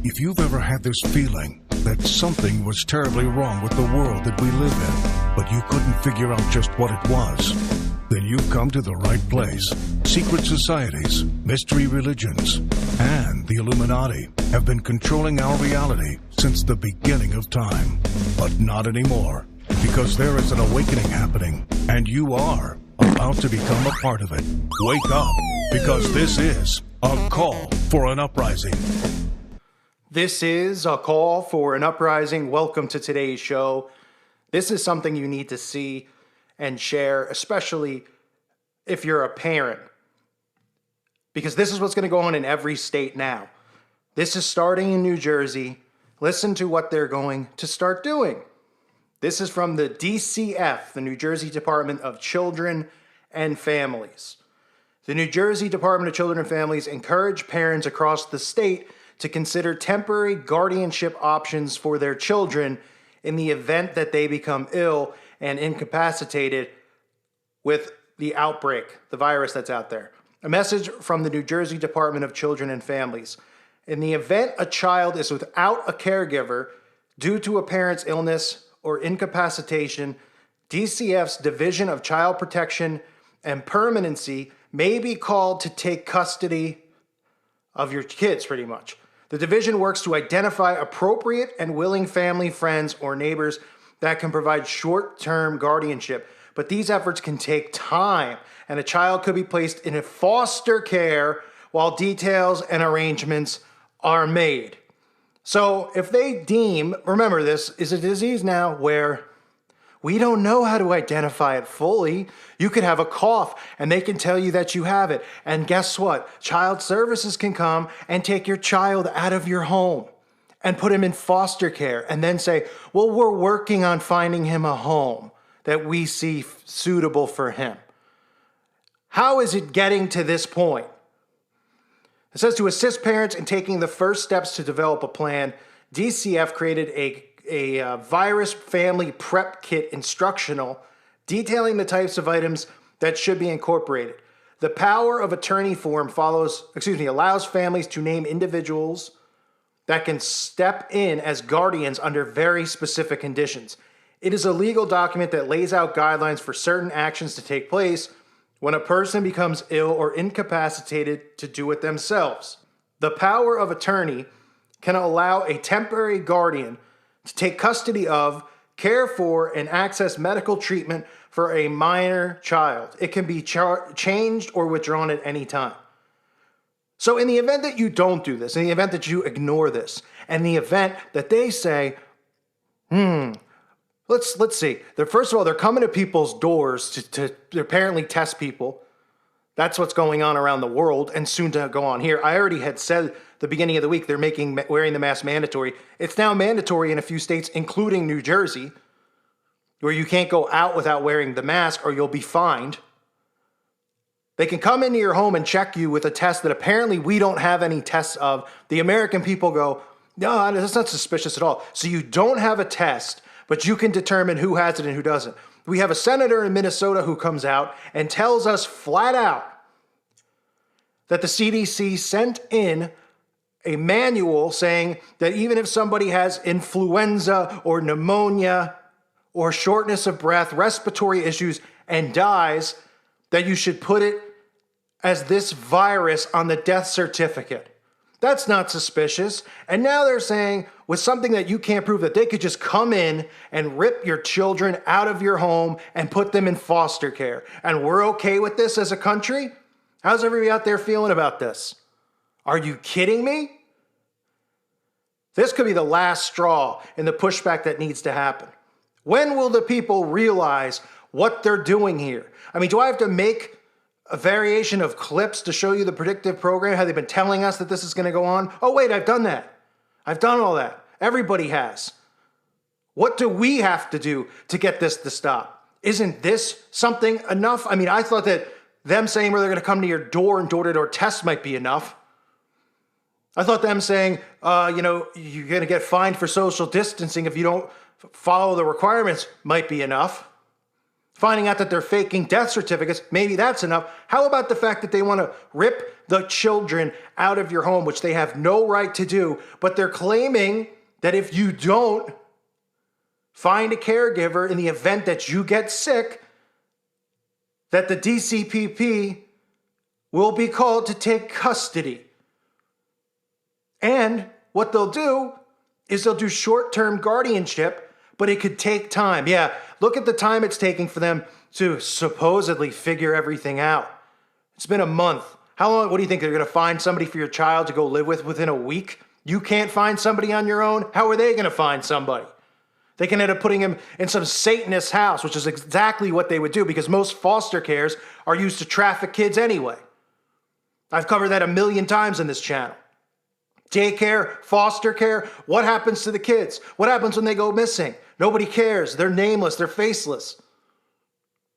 If you've ever had this feeling that something was terribly wrong with the world that we live in, but you couldn't figure out just what it was, then you've come to the right place. Secret societies, mystery religions, and the Illuminati have been controlling our reality since the beginning of time. But not anymore, because there is an awakening happening, and you are about to become a part of it. Wake up, because this is a call for an uprising. This is a call for an uprising. Welcome to today's show. This is something you need to see and share, especially if you're a parent, because this is what's going to go on in every state now. This is starting in New Jersey. Listen to what they're going to start doing. This is from the DCF, the New Jersey Department of Children and Families. The New Jersey Department of Children and Families encourage parents across the state to consider temporary guardianship options for their children in the event that they become ill and incapacitated with the outbreak, the virus that's out there. A message from the New Jersey Department of Children and Families. In the event a child is without a caregiver due to a parent's illness or incapacitation, DCF's Division of Child Protection and Permanency may be called to take custody of your kids, pretty much. The division works to identify appropriate and willing family, friends, or neighbors that can provide short-term guardianship. But these efforts can take time, and a child could be placed in a foster care while details and arrangements are made. So if they deem, remember this is a disease now where we don't know how to identify it fully. You could have a cough and they can tell you that you have it. And guess what? Child services can come and take your child out of your home and put him in foster care and then say, well, we're working on finding him a home that we see suitable for him. How is it getting to this point? It says to assist parents in taking the first steps to develop a plan, DCF created a virus family prep kit instructional detailing the types of items that should be incorporated. The power of attorney form allows families to name individuals that can step in as guardians under very specific conditions. It is a legal document that lays out guidelines for certain actions to take place when a person becomes ill or incapacitated to do it themselves. The power of attorney can allow a temporary guardian to take custody of, care for, and access medical treatment for a minor child. It can be changed or withdrawn at any time. So in the event that you don't do this, in the event that you ignore this, and the event that they say, let's see. First of all, they're coming to people's doors to apparently test people. That's what's going on around the world and soon to go on here. I already had said the beginning of the week they're making wearing the mask mandatory. It's now mandatory in a few states, including New Jersey, where you can't go out without wearing the mask or you'll be fined. They can come into your home and check you with a test that apparently we don't have any tests of. The American people go, no, that's not suspicious at all. So you don't have a test, but you can determine who has it and who doesn't. We have a senator in Minnesota who comes out and tells us flat out that the CDC sent in a manual saying that even if somebody has influenza or pneumonia or shortness of breath, respiratory issues, and dies, that you should put it as this virus on the death certificate. That's not suspicious. And now they're saying with something that you can't prove that they could just come in and rip your children out of your home and put them in foster care. And we're okay with this as a country? How's everybody out there feeling about this? Are you kidding me? This could be the last straw in the pushback that needs to happen. When will the people realize what they're doing here? I mean, do I have to make a variation of clips to show you the predictive program? Have they been telling us that this is going to go on? Oh, wait, I've done that. I've done all that. Everybody has. What do we have to do to get this to stop? Isn't this something enough? I mean, I thought that them saying where they're going to come to your door and door-to-door test might be enough. I thought them saying, you're going to get fined for social distancing if you don't follow the requirements might be enough. Finding out that they're faking death certificates, maybe that's enough. How about the fact that they want to rip the children out of your home, which they have no right to do, but they're claiming that if you don't find a caregiver in the event that you get sick, that the DCPP will be called to take custody. And what they'll do is they'll do short-term guardianship, but it could take time. Yeah, look at the time it's taking for them to supposedly figure everything out. It's been a month. How long, what do you think, they're going to find somebody for your child to go live with within a week? You can't find somebody on your own? How are they going to find somebody? They can end up putting him in some Satanist house, which is exactly what they would do because most foster cares are used to traffic kids anyway. I've covered that 1,000,000 times in this channel. Daycare, foster care, what happens to the kids? What happens when they go missing? Nobody cares. They're nameless. They're faceless.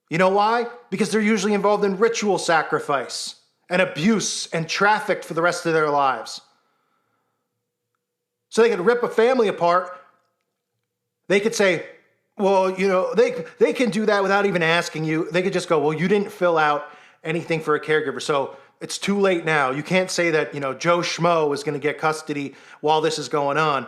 You know why? Because they're usually involved in ritual sacrifice and abuse and trafficked for the rest of their lives. So they could rip a family apart. They could say, well, you know, they can do that without even asking you. They could just go, well, you didn't fill out anything for a caregiver, so it's too late now. You can't say that, you know, Joe Schmo is going to get custody while this is going on.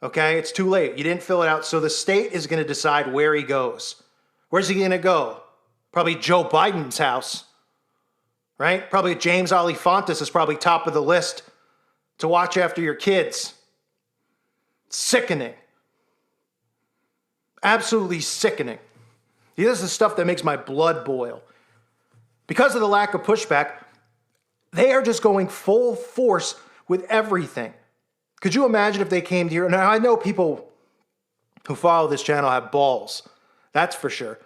Okay? It's too late. You didn't fill it out, so the state is going to decide where he goes. Where's he going to go? Probably Joe Biden's house, right? Probably James Alefantis is probably top of the list to watch after your kids. Sickening. Absolutely sickening. This is stuff that makes my blood boil. Because of the lack of pushback, they are just going full force with everything. Could you imagine if they came here? Now, I know people who follow this channel have balls. That's for sure.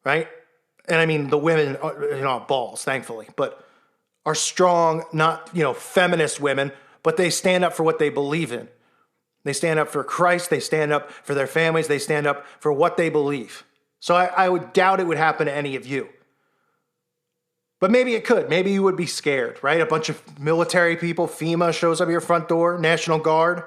Right? And I mean, the women, you know, have balls, thankfully, but are strong, not, you know, feminist women, but they stand up for what they believe in. They stand up for Christ. They stand up for their families. They stand up for what they believe. So I would doubt it would happen to any of you. But maybe it could. Maybe you would be scared, right? A bunch of military people, FEMA shows up at your front door, National Guard.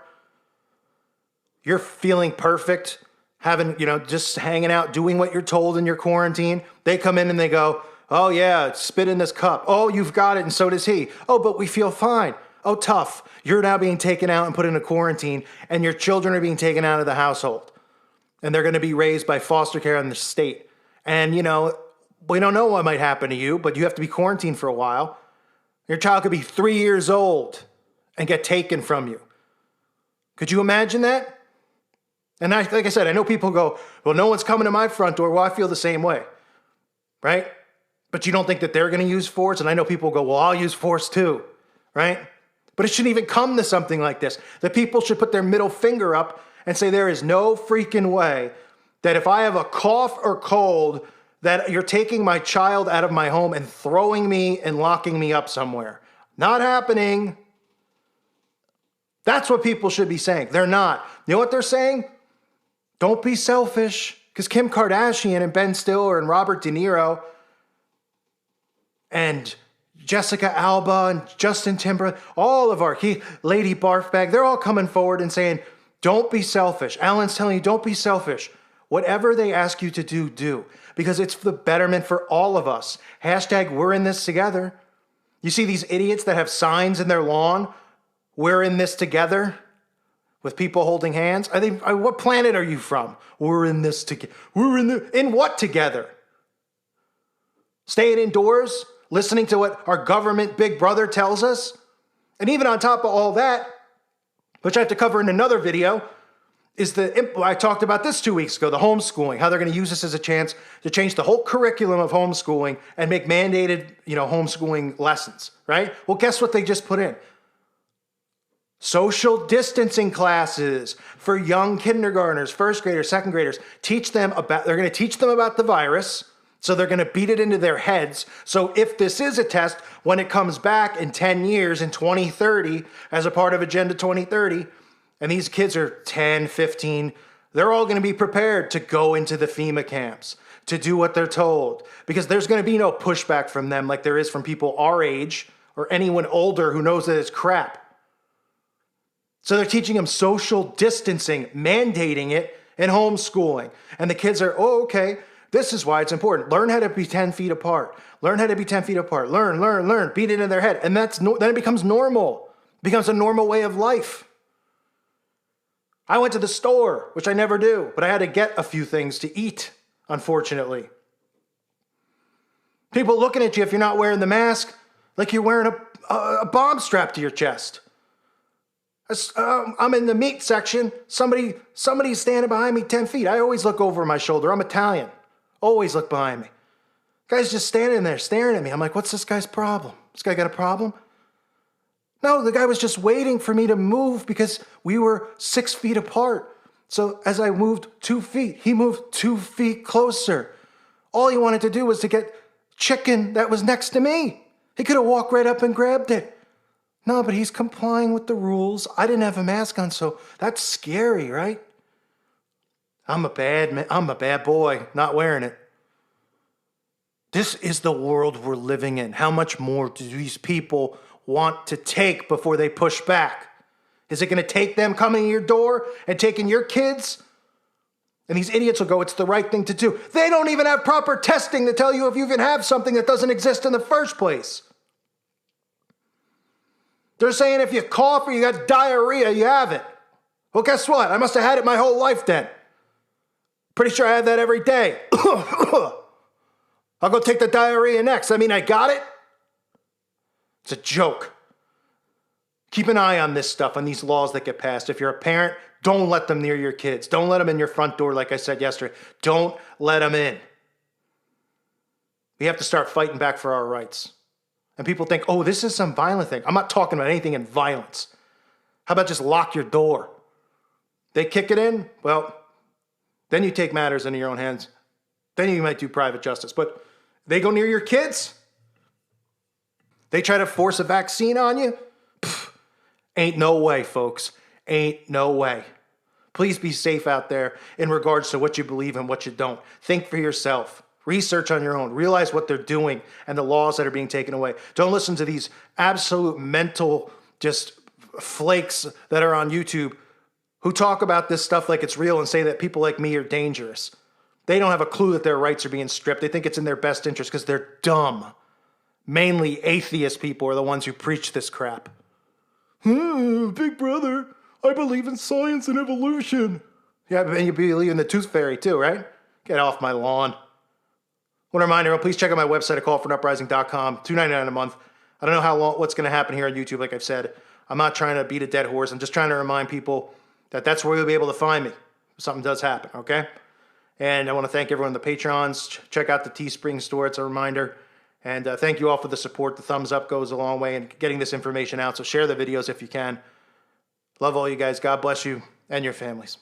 You're feeling perfect, having, you know, just hanging out, doing what you're told in your quarantine. They come in and they go, oh yeah, spit in this cup. Oh, you've got it, and so does he. Oh, but we feel fine. Oh, tough. You're now being taken out and put into quarantine, and your children are being taken out of the household. And they're going to be raised by foster care in the state. And, you know, we don't know what might happen to you, but you have to be quarantined for a while. Your child could be 3 years old and get taken from you. Could you imagine that? And like I said, I know people go, well, no one's coming to my front door. Well, I feel the same way, right? But you don't think that they're going to use force? And I know people go, well, I'll use force too, right? But it shouldn't even come to something like this. The people should put their middle finger up and say there is no freaking way that if I have a cough or cold, that you're taking my child out of my home and throwing me and locking me up somewhere. Not happening. That's what people should be saying. They're not. You know what they're saying? Don't be selfish. Because Kim Kardashian and Ben Stiller and Robert De Niro and Jessica Alba and Justin Timberlake, all of our Lady Barfbag, they're all coming forward and saying, don't be selfish. Alan's telling you, don't be selfish. Whatever they ask you to do, do. Because it's for the betterment for all of us. Hashtag we're in this together. You see these idiots that have signs in their lawn, we're in this together, with people holding hands? What planet are you from? We're in this together. In what together? Staying indoors? Listening to what our government big brother tells us? And even on top of all that, which I have to cover in another video, is I talked about this 2 weeks ago, the homeschooling, how they're going to use this as a chance to change the whole curriculum of homeschooling and make mandated, homeschooling lessons, right? Well, guess what they just put in? Social distancing classes for young kindergartners, first graders, second graders. They're going to teach them about the virus. So they're going to beat it into their heads. So if this is a test, when it comes back in 10 years, in 2030, as a part of Agenda 2030, and these kids are 10, 15, they're all going to be prepared to go into the FEMA camps, to do what they're told. Because there's going to be no pushback from them like there is from people our age or anyone older who knows that it's crap. So they're teaching them social distancing, mandating it in homeschooling. And the kids are, oh, okay. This is why it's important. Learn how to be 10 feet apart. Learn how to be 10 feet apart. Learn. Beat it in their head. And then it becomes normal. It becomes a normal way of life. I went to the store, which I never do, but I had to get a few things to eat, unfortunately. People looking at you if you're not wearing the mask like you're wearing a bomb strapped to your chest. I'm in the meat section. Somebody's standing behind me 10 feet. I always look over my shoulder. I'm Italian. Always look behind me. Guy's just standing there staring at me. I'm like, what's this guy's problem? This guy got a problem? No, the guy was just waiting for me to move because we were 6 feet apart. So as I moved 2 feet, he moved 2 feet closer. All he wanted to do was to get chicken that was next to me. He could have walked right up and grabbed it. No, but he's complying with the rules. I didn't have a mask on, so that's scary, right? I'm a bad boy, not wearing it. This is the world we're living in. How much more do these people want to take before they push back? Is it going to take them coming to your door and taking your kids? And these idiots will go, it's the right thing to do. They don't even have proper testing to tell you if you even have something that doesn't exist in the first place. They're saying if you cough or you got diarrhea, you have it. Well, guess what? I must have had it my whole life then. Pretty sure I have that every day. I'll go take the diarrhea next. I mean, I got it. It's a joke. Keep an eye on this stuff, on these laws that get passed. If you're a parent, don't let them near your kids. Don't let them in your front door, like I said yesterday. Don't let them in. We have to start fighting back for our rights. And people think, oh, this is some violent thing. I'm not talking about anything in violence. How about just lock your door? They kick it in, well, then you take matters into your own hands. Then you might do private justice. But they go near your kids? They try to force a vaccine on you? Pfft, ain't no way, folks. Ain't no way. Please be safe out there in regards to what you believe and what you don't. Think for yourself. Research on your own. Realize what they're doing and the laws that are being taken away. Don't listen to these absolute mental just flakes that are on YouTube who talk about this stuff like it's real and say that people like me are dangerous. They don't have a clue that their rights are being stripped. They think it's in their best interest because they're dumb. Mainly atheist people are the ones who preach this crap. Big brother, I believe in science and evolution. Yeah, and you believe in the tooth fairy too, right? Get off my lawn. One reminder, please check out my website at callforuprising.com, $2.99 a month. I don't know what's going to happen here on YouTube, like I've said. I'm not trying to beat a dead horse. I'm just trying to remind people that that's where you'll be able to find me if something does happen, okay? And I want to thank everyone in the Patrons. Check out the Teespring store. It's a reminder. And thank you all for the support. The thumbs up goes a long way in getting this information out. So share the videos if you can. Love all you guys. God bless you and your families.